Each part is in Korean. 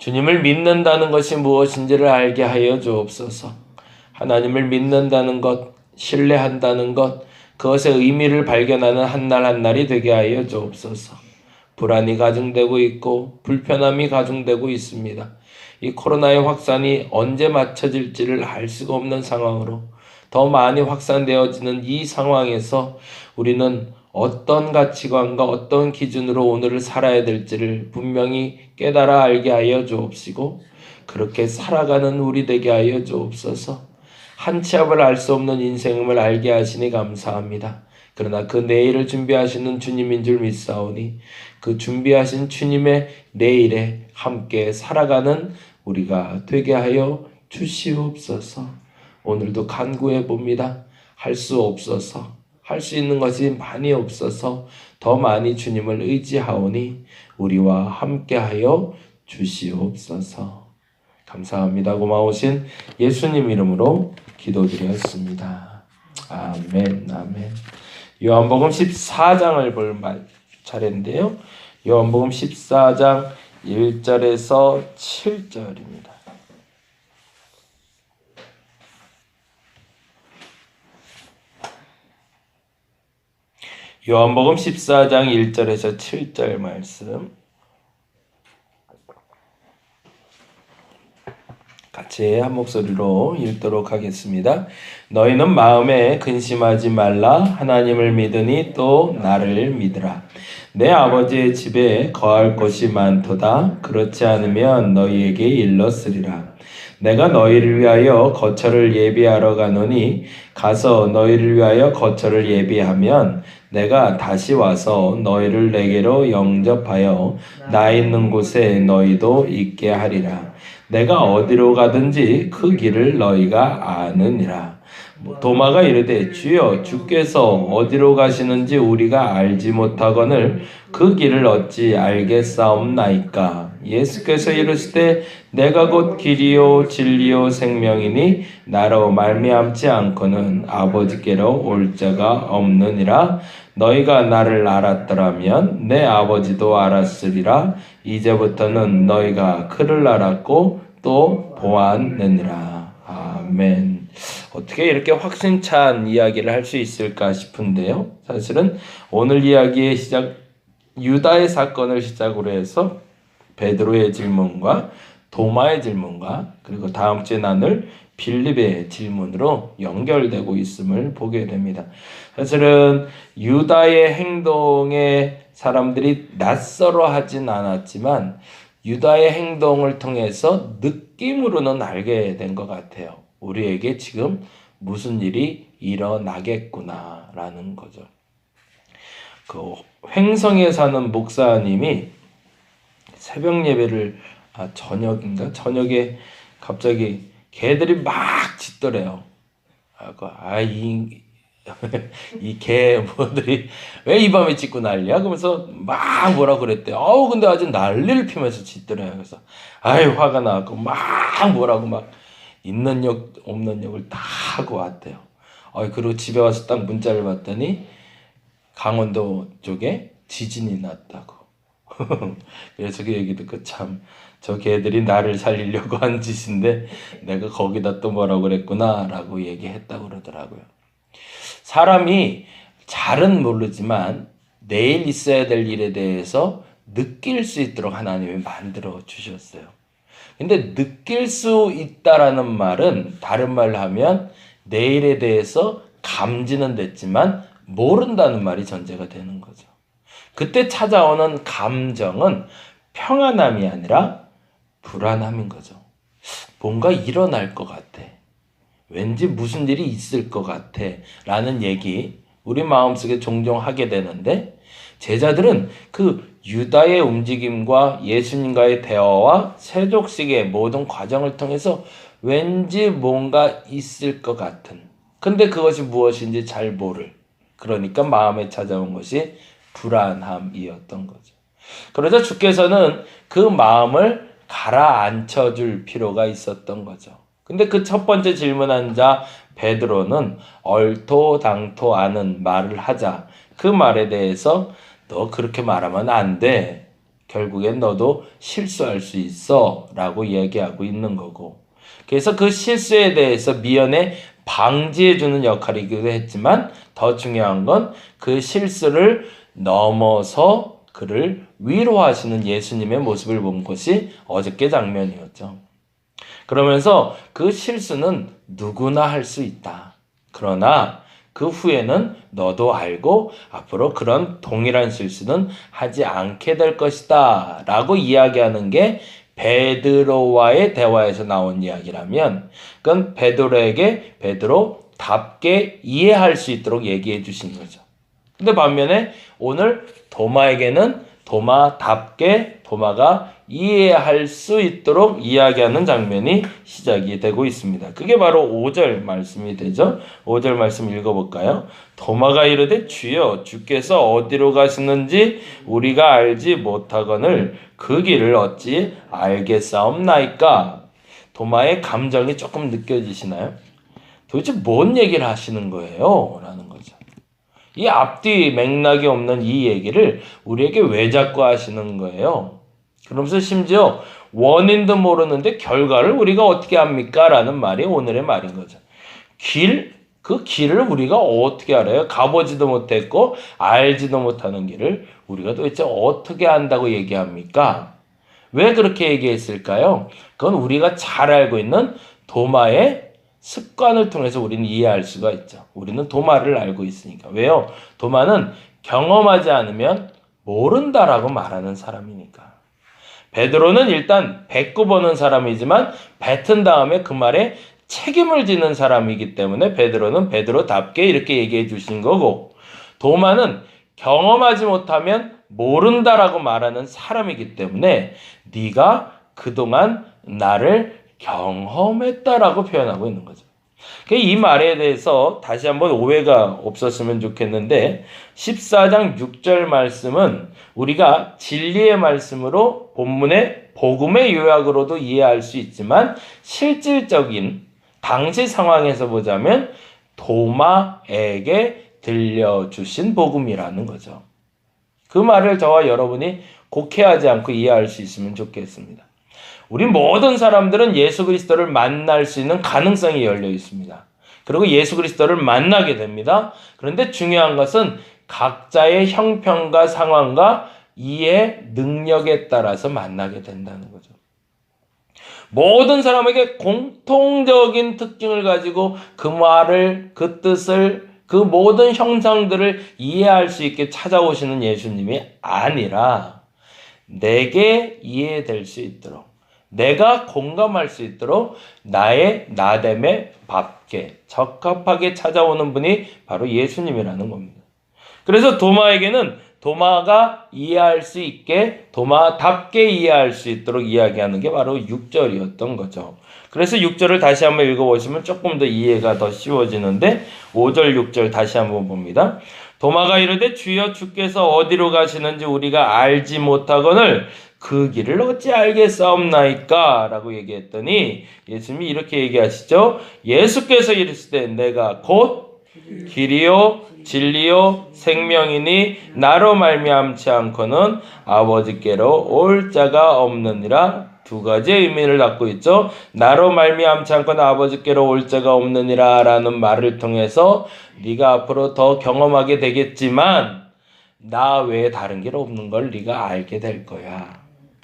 주님을 믿는다는 것이 무엇인지를 알게 하여 주옵소서. 하나님을 믿는다는 것, 신뢰한다는 것, 그것의 의미를 발견하는 한 날 한 날이 되게 하여 주옵소서. 불안이 가중되고 있고 불편함이 가중되고 있습니다. 이 코로나의 확산이 언제 맞춰질지를 알 수가 없는 상황으로 더 많이 확산되어지는 이 상황에서 우리는 어떤 가치관과 어떤 기준으로 오늘을 살아야 될지를 분명히 깨달아 알게 하여 주옵시고 그렇게 살아가는 우리 되게 하여 주옵소서. 한 치 앞을 알 수 없는 인생임을 알게 하시니 감사합니다. 그러나 그 내일을 준비하시는 주님인 줄 믿사오니 그 준비하신 주님의 내일에 함께 살아가는 우리가 되게 하여 주시옵소서. 오늘도 간구해 봅니다. 할 수 없어서, 할 수 있는 것이 많이 없어서 더 많이 주님을 의지하오니 우리와 함께 하여 주시옵소서. 감사합니다. 고마우신 예수님 이름으로 기도드렸습니다. 아멘, 아멘. 요한복음 14장을 볼 차례인데요. 요한복음 14장 1절에서 7절입니다. 요한복음 14장 1절에서 7절 말씀 같이 한 목소리로 읽도록 하겠습니다. 너희는 마음에 근심하지 말라. 하나님을 믿으니 또 나를 믿으라. 내 아버지의 집에 거할 곳이 많도다. 그렇지 않으면 너희에게 일렀으리라. 내가 너희를 위하여 거처를 예비하러 가노니 가서 너희를 위하여 거처를 예비하면 내가 다시 와서 너희를 내게로 영접하여 나 있는 곳에 너희도 있게 하리라. 내가 어디로 가든지 그 길을 너희가 아느니라. 도마가 이르되 주여 주께서 어디로 가시는지 우리가 알지 못하거늘 그 길을 어찌 알겠사옵나이까. 예수께서 이르시되 내가 곧 길이요 진리요 생명이니 나로 말미암지 않고는 아버지께로 올 자가 없느니라. 너희가 나를 알았더라면 내 아버지도 알았으리라. 이제부터는 너희가 그를 알았고 또 보았느니라. 아멘. 어떻게 이렇게 확신찬 이야기를 할 수 있을까 싶은데요. 사실은 오늘 이야기의 시작, 유다의 사건을 시작으로 해서 베드로의 질문과 도마의 질문과 그리고 다음 주에 나눌 빌립의 질문으로 연결되고 있음을 보게 됩니다. 사실은 유다의 행동에 사람들이 낯설어 하진 않았지만 유다의 행동을 통해서 느낌으로는 알게 된 것 같아요. 우리에게 지금 무슨 일이 일어나겠구나라는 거죠. 그 횡성에 사는 목사님이 새벽 예배를 저녁에 갑자기 개들이 막 짖더래요. 이 개들이 왜 이 밤에 짖고 난리야? 그러면서 막 뭐라 그랬대. 근데 아주 난리를 피면서 짖더래요. 그래서 화가 나고 막 뭐라고 막 있는 욕 없는 욕을 다 하고 왔대요. 그리고 집에 와서 딱 문자를 봤더니 강원도 쪽에 지진이 났다고. 그래서 그 얘기 듣고 참 저 개들이 나를 살리려고 한 짓인데 내가 거기다 또 뭐라고 그랬구나 라고 얘기했다고 그러더라고요. 사람이 잘은 모르지만 내일 있어야 될 일에 대해서 느낄 수 있도록 하나님이 만들어 주셨어요. 근데 느낄 수 있다라는 말은 다른 말로 하면 내일에 대해서 감지는 됐지만 모른다는 말이 전제가 되는 거죠. 그때 찾아오는 감정은 평안함이 아니라 불안함인 거죠. 뭔가 일어날 것 같아. 왠지 무슨 일이 있을 것 같아. 라는 얘기 우리 마음속에 종종 하게 되는데 제자들은 그 유다의 움직임과 예수님과의 대화와 세족식의 모든 과정을 통해서 왠지 뭔가 있을 것 같은 근데 그것이 무엇인지 잘 모를 그러니까 마음에 찾아온 것이 불안함이었던 거죠. 그러자 주께서는 그 마음을 가라앉혀 줄 필요가 있었던 거죠. 근데 그 첫 번째 질문한 자 베드로는 얼토당토 않은 말을 하자 그 말에 대해서 너 그렇게 말하면 안 돼 결국엔 너도 실수할 수 있어 라고 얘기하고 있는 거고, 그래서 그 실수에 대해서 미연에 방지해주는 역할이기도 했지만 더 중요한 건 그 실수를 넘어서 그를 위로하시는 예수님의 모습을 본 것이 어저께 장면이었죠. 그러면서 그 실수는 누구나 할 수 있다. 그러나 그 후에는 너도 알고 앞으로 그런 동일한 실수는 하지 않게 될 것이다 라고 이야기하는 게 베드로와의 대화에서 나온 이야기라면, 그건 베드로에게 베드로답게 이해할 수 있도록 얘기해 주신 거죠. 근데 반면에 오늘 도마에게는 도마답게 도마가 이해할 수 있도록 이야기하는 장면이 시작이 되고 있습니다. 그게 바로 5절 말씀이 되죠. 5절 말씀 읽어볼까요? 도마가 이르되 주여 주께서 어디로 가시는지 우리가 알지 못하거늘 그 길을 어찌 알겠사옵나이까. 도마의 감정이 조금 느껴지시나요? 도대체 뭔 얘기를 하시는 거예요? 라는 거죠. 이 앞뒤 맥락이 없는 이 얘기를 우리에게 왜 자꾸 하시는 거예요? 그러면서 심지어 원인도 모르는데 결과를 우리가 어떻게 합니까? 라는 말이 오늘의 말인 거죠. 그 길을 우리가 어떻게 알아요? 가보지도 못했고 알지도 못하는 길을 우리가 도대체 어떻게 안다고 얘기합니까? 왜 그렇게 얘기했을까요? 그건 우리가 잘 알고 있는 도마의 습관을 통해서 우리는 이해할 수가 있죠. 우리는 도마를 알고 있으니까. 왜요? 도마는 경험하지 않으면 모른다라고 말하는 사람이니까. 베드로는 일단 뱉고 보는 사람이지만 뱉은 다음에 그 말에 책임을 지는 사람이기 때문에 베드로는 베드로답게 이렇게 얘기해 주신 거고, 도마는 경험하지 못하면 모른다라고 말하는 사람이기 때문에 네가 그동안 나를 경험했다라고 표현하고 있는 거죠. 이 말에 대해서 다시 한번 오해가 없었으면 좋겠는데 14장 6절 말씀은 우리가 진리의 말씀으로 본문의 복음의 요약으로도 이해할 수 있지만 실질적인 당시 상황에서 보자면 도마에게 들려주신 복음이라는 거죠. 그 말을 저와 여러분이 곡해하지 않고 이해할 수 있으면 좋겠습니다. 우리 모든 사람들은 예수 그리스도를 만날 수 있는 가능성이 열려 있습니다. 그리고 예수 그리스도를 만나게 됩니다. 그런데 중요한 것은 각자의 형편과 상황과 이해 능력에 따라서 만나게 된다는 거죠. 모든 사람에게 공통적인 특징을 가지고 그 말을, 그 뜻을, 그 모든 형상들을 이해할 수 있게 찾아오시는 예수님이 아니라 내게 이해될 수 있도록, 내가 공감할 수 있도록 나의 나됨에 맞게 적합하게 찾아오는 분이 바로 예수님이라는 겁니다. 그래서 도마에게는 도마가 이해할 수 있게 도마답게 이해할 수 있도록 이야기하는 게 바로 6절이었던 거죠. 그래서 6절을 다시 한번 읽어보시면 조금 더 이해가 더 쉬워지는데 5절 6절 다시 한번 봅니다. 도마가 이르되 주여 주께서 어디로 가시는지 우리가 알지 못하거늘 그 길을 어찌 알겠사옵나이까? 라고 얘기했더니 예수님이 이렇게 얘기하시죠. 예수께서 이르시되 내가 곧 길이요 진리요 생명이니 나로 말미암지 않고는 아버지께로 올 자가 없느니라. 두 가지의 의미를 갖고 있죠. 나로 말미암지 않고는 아버지께로 올 자가 없느니라 라는 말을 통해서 네가 앞으로 더 경험하게 되겠지만 나 외에 다른 길 없는 걸 네가 알게 될 거야.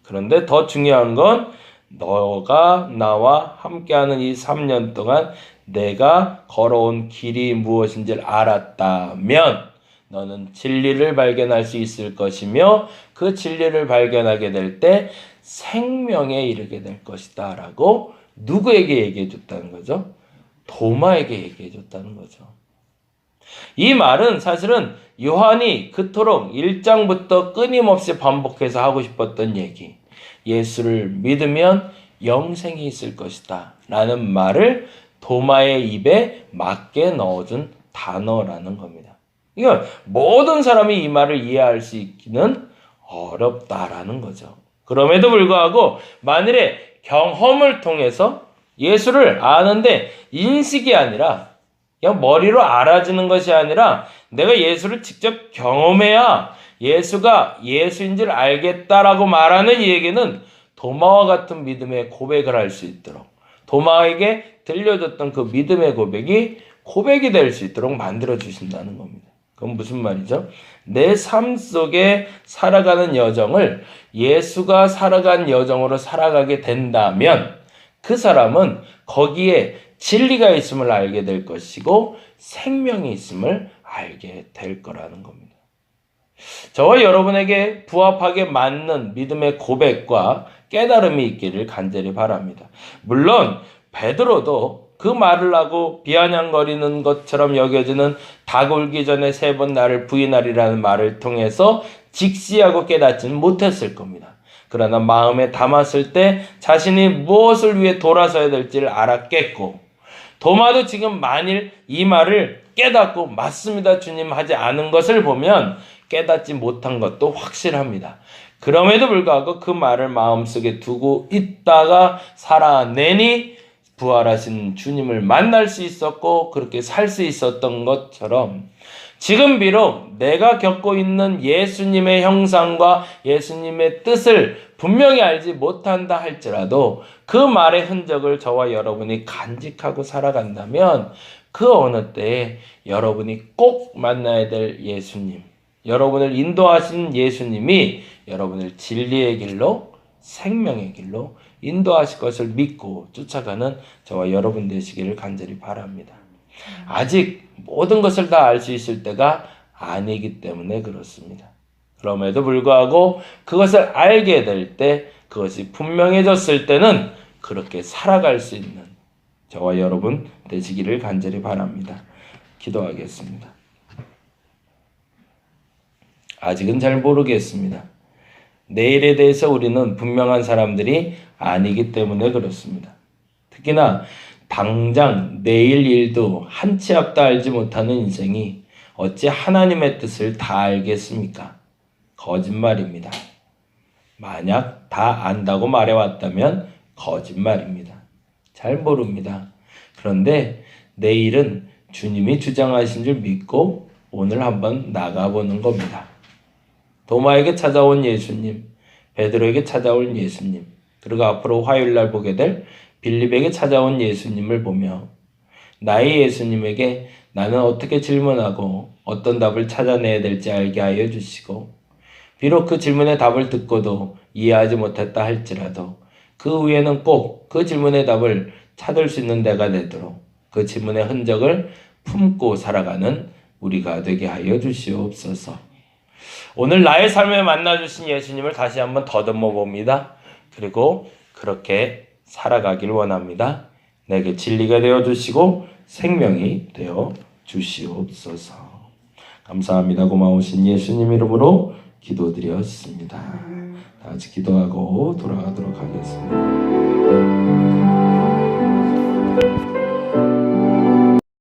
그런데 더 중요한 건 너가 나와 함께하는 이 3년 동안 내가 걸어온 길이 무엇인지를 알았다면 너는 진리를 발견할 수 있을 것이며 그 진리를 발견하게 될 때 생명에 이르게 될 것이다 라고 누구에게 얘기해 줬다는 거죠? 도마에게 얘기해 줬다는 거죠. 이 말은 사실은 요한이 그토록 1장부터 끊임없이 반복해서 하고 싶었던 얘기, 예수를 믿으면 영생이 있을 것이다 라는 말을 도마의 입에 맞게 넣어준 단어라는 겁니다. 이건 모든 사람이 이 말을 이해할 수 있기는 어렵다라는 거죠. 그럼에도 불구하고 만일에 경험을 통해서 예수를 아는데 인식이 아니라 그냥 머리로 알아지는 것이 아니라 내가 예수를 직접 경험해야 예수가 예수인 줄 알겠다라고 말하는 이 얘기는 도마와 같은 믿음의 고백을 할 수 있도록, 도마에게 들려줬던 그 믿음의 고백이 될 수 있도록 만들어 주신다는 겁니다. 그건 무슨 말이죠? 내 삶 속에 살아가는 여정을 예수가 살아간 여정으로 살아가게 된다면 그 사람은 거기에 진리가 있음을 알게 될 것이고 생명이 있음을 알게 될 거라는 겁니다. 저와 여러분에게 부합하게 맞는 믿음의 고백과 깨달음이 있기를 간절히 바랍니다. 물론 베드로도 그 말을 하고 비아냥거리는 것처럼 여겨지는 닭 울기 전에 3번 나를 부인하리라는 말을 통해서 직시하고 깨닫지는 못했을 겁니다. 그러나 마음에 담았을 때 자신이 무엇을 위해 돌아서야 될지를 알았겠고, 도마도 지금 만일 이 말을 깨닫고 맞습니다 주님 하지 않은 것을 보면 깨닫지 못한 것도 확실합니다. 그럼에도 불구하고 그 말을 마음속에 두고 있다가 살아내니 부활하신 주님을 만날 수 있었고 그렇게 살 수 있었던 것처럼 지금 비록 내가 겪고 있는 예수님의 형상과 예수님의 뜻을 분명히 알지 못한다 할지라도 그 말의 흔적을 저와 여러분이 간직하고 살아간다면 그 어느 때에 여러분이 꼭 만나야 될 예수님, 여러분을 인도하신 예수님이 여러분을 진리의 길로, 생명의 길로 인도하실 것을 믿고 쫓아가는 저와 여러분 되시기를 간절히 바랍니다. 아직 모든 것을 다 알 수 있을 때가 아니기 때문에 그렇습니다. 그럼에도 불구하고 그것을 알게 될 때, 그것이 분명해졌을 때는 그렇게 살아갈 수 있는 저와 여러분 되시기를 간절히 바랍니다. 기도하겠습니다. 아직은 잘 모르겠습니다. 내일에 대해서 우리는 분명한 사람들이 아니기 때문에 그렇습니다. 특히나 당장 내일 일도 한 치 앞도 알지 못하는 인생이 어찌 하나님의 뜻을 다 알겠습니까? 거짓말입니다. 만약 다 안다고 말해왔다면 거짓말입니다. 잘 모릅니다. 그런데 내일은 주님이 주장하신 줄 믿고 오늘 한번 나가보는 겁니다. 도마에게 찾아온 예수님, 베드로에게 찾아온 예수님, 그리고 앞으로 화요일날 보게 될 빌립에게 찾아온 예수님을 보며 나의 예수님에게 나는 어떻게 질문하고 어떤 답을 찾아내야 될지 알게 하여 주시고, 비록 그 질문의 답을 듣고도 이해하지 못했다 할지라도 그 후에는 꼭 그 질문의 답을 찾을 수 있는 데가 되도록 그 질문의 흔적을 품고 살아가는 우리가 되게 하여 주시옵소서. 오늘 나의 삶에 만나주신 예수님을 다시 한번 더듬어 봅니다. 그리고 그렇게 살아가길 원합니다. 내게 진리가 되어 주시고 생명이 되어 주시옵소서. 감사합니다. 고마우신 예수님 이름으로 기도드렸습니다. 다 같이 기도하고 돌아가도록 하겠습니다.